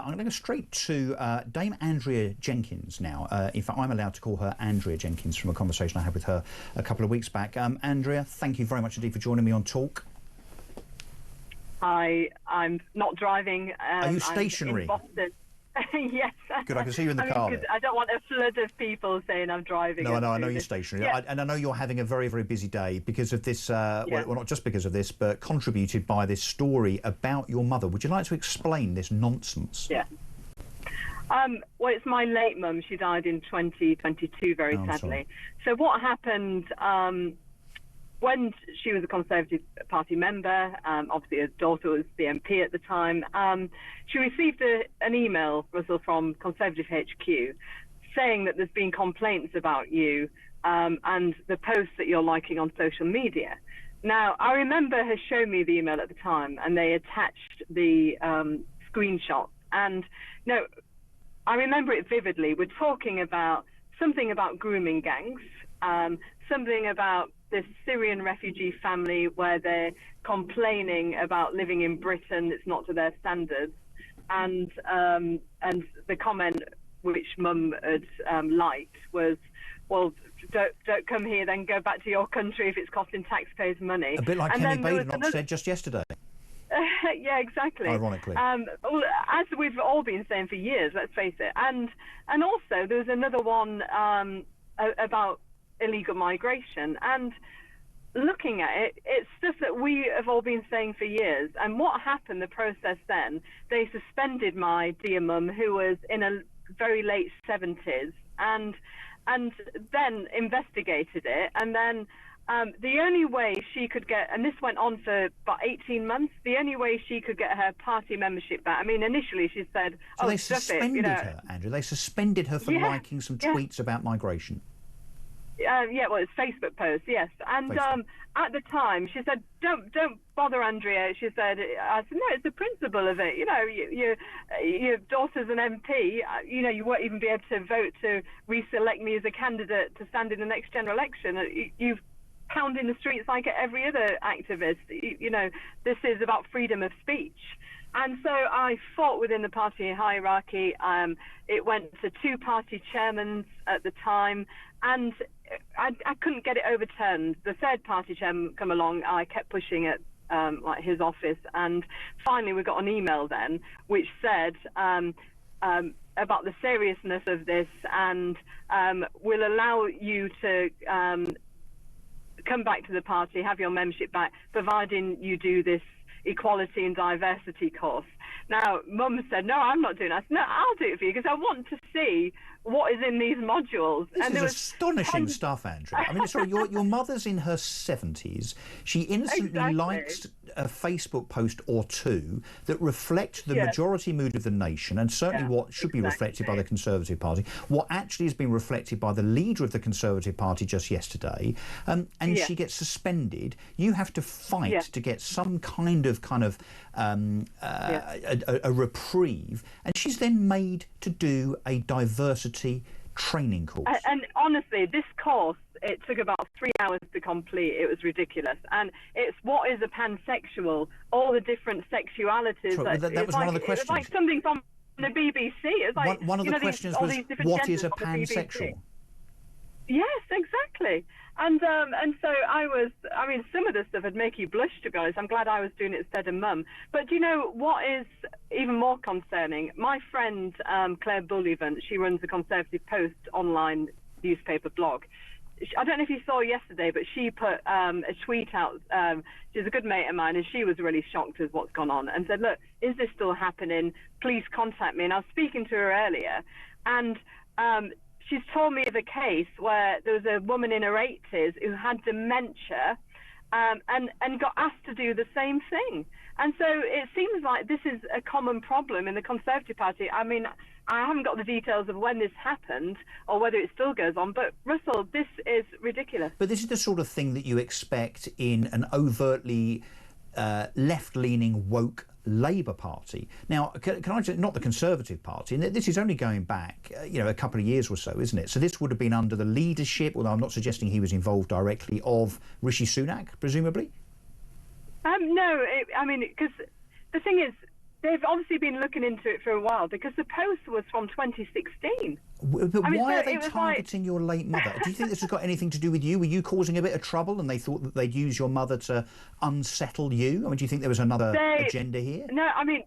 I'm going to go straight to Dame Andrea Jenkins now. In fact, I'm allowed to call her Andrea Jenkins from a conversation I had with her a couple of weeks back. Andrea, thank you very much indeed for joining me on Talk. Hi, I'm not driving. Are you stationary? I'm in Boston. Yes. Good, I can see you in the car. I don't want a flood of people saying I'm driving. No, I know you're stationary. Yeah. And I know you're having a very, very busy day because of this, well, not just because of this, but contributed by this story about your mother. Would you like to explain this nonsense? Yeah. Well, it's my late mum. She died in 2022, very sadly. Sorry. So what happened... when she was a Conservative Party member, obviously her daughter was the MP at the time, she received an email, Russell, from Conservative HQ saying that there's been complaints about you and the posts that you're liking on social media. Now, I remember her showing me the email at the time and they attached the screenshot. And, I remember it vividly. We're talking about something about grooming gangs, something about this Syrian refugee family where they're complaining about living in Britain, it's not to their standards, and the comment which Mum had liked was, well, don't come here, then go back to your country if it's costing taxpayers money. A bit like Kenny Badenoch said just yesterday. Yeah, exactly. Ironically. Well, as we've all been saying for years, let's face it. And also there was another one about illegal migration, and looking at it, it's stuff that we have all been saying for years. And what happened, the process then, they suspended my dear mum, who was in a very late 70s, and then investigated it, and then the only way she could get, and this went on for about 18 months, the only way she could get her party membership back, I mean, initially she said, so they suspended her, Andrew. They suspended her for liking some tweets about migration. Well, it's Facebook posts, yes. And at the time, she said, "Don't bother, Andrea." She said, "I said no, it's the principle of it. Your daughter's an MP. You won't even be able to vote to reselect me as a candidate to stand in the next general election. You've pounded in the streets like every other activist. This is about freedom of speech." And so I fought within the party hierarchy. It went to two party chairmen at the time, and I couldn't get it overturned. The third party chairman come along. I kept pushing at like his office, and finally we got an email then which said about the seriousness of this, and we'll allow you to come back to the party, have your membership back, providing you do this equality and diversity course. Now, Mum said, "No, I'm not doing that." I said, "No, I'll do it for you because I want to see what is in these modules." This is astonishing stuff, Andrew. I mean, sorry, your mother's in her 70s. She innocently likes a Facebook post or two that reflect the majority mood of the nation, and certainly what should be reflected by the Conservative Party, what actually has been reflected by the leader of the Conservative Party just yesterday, and she gets suspended. You have to fight to get some kind of a reprieve, and she's then made to do a diversity training course. And honestly, this course, it took about 3 hours to complete. It was ridiculous. And it's what is a pansexual, all the different sexualities. Sorry, that was one of the questions. It's like something from the BBC. It's like one of the questions was, what is a pansexual? Yes, exactly. And so some of the stuff would make you blush, to be honest. I'm glad I was doing it instead of Mum. But do you know what is even more concerning? My friend Claire Bullivant, she runs the Conservative Post online newspaper blog. I don't know if you saw yesterday, but she put a tweet out. She's a good mate of mine, and she was really shocked with what's gone on and said, "Look, is this still happening? Please contact me." And I was speaking to her earlier, and she's told me of a case where there was a woman in her 80s who had dementia and got asked to do the same thing. And so it seems like this is a common problem in the Conservative Party. I mean, I haven't got the details of when this happened or whether it still goes on, but Russell, this is ridiculous. But this is the sort of thing that you expect in an overtly left-leaning, woke Labour Party. Now, can I just, not the Conservative Party, and this is only going back, a couple of years or so, isn't it? So this would have been under the leadership, although I'm not suggesting he was involved directly, of Rishi Sunak, presumably? No, because the thing is, they've obviously been looking into it for a while because the post was from 2016. But I mean, why so are they it was targeting your late mother? Do you think this has got anything to do with you? Were you causing a bit of trouble and they thought that they'd use your mother to unsettle you? I mean, do you think there was another agenda here? No, I mean,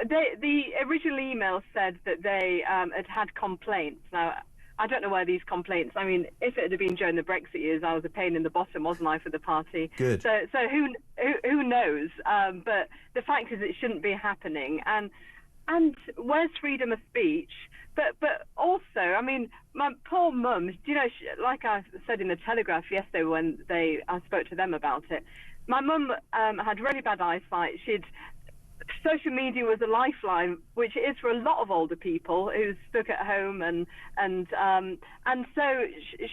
the original email said that they had complaints. Now, I don't know where these complaints. I mean, if it had been during the Brexit years, I was a pain in the bottom, wasn't I, for the party? Good. So who knows? But the fact is, it shouldn't be happening. And where's freedom of speech? But also, I mean, my poor mum. You know, like I said in the Telegraph yesterday when I spoke to them about it. My mum had really bad eyesight. Social media was a lifeline, which it is for a lot of older people who stuck at home, and so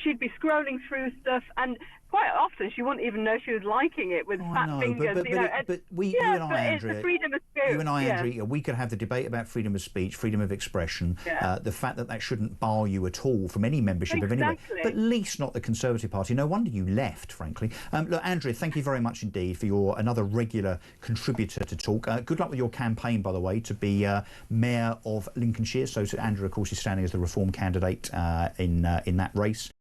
she'd be scrolling through stuff, and quite often she wouldn't even know she was liking it with fat fingers. But you and I, Andrea, freedom of speech. You and I, Andrea, we could have the debate about freedom of speech, freedom of expression, the fact that shouldn't bar you at all from any membership of anywhere, but at least not the Conservative Party. No wonder you left, frankly. Look, Andrea, thank you very much indeed for your another regular contributor to Talk. Good luck with your campaign, by the way, to be Mayor of Lincolnshire. So Andrea, of course, is standing as the Reform candidate in that race.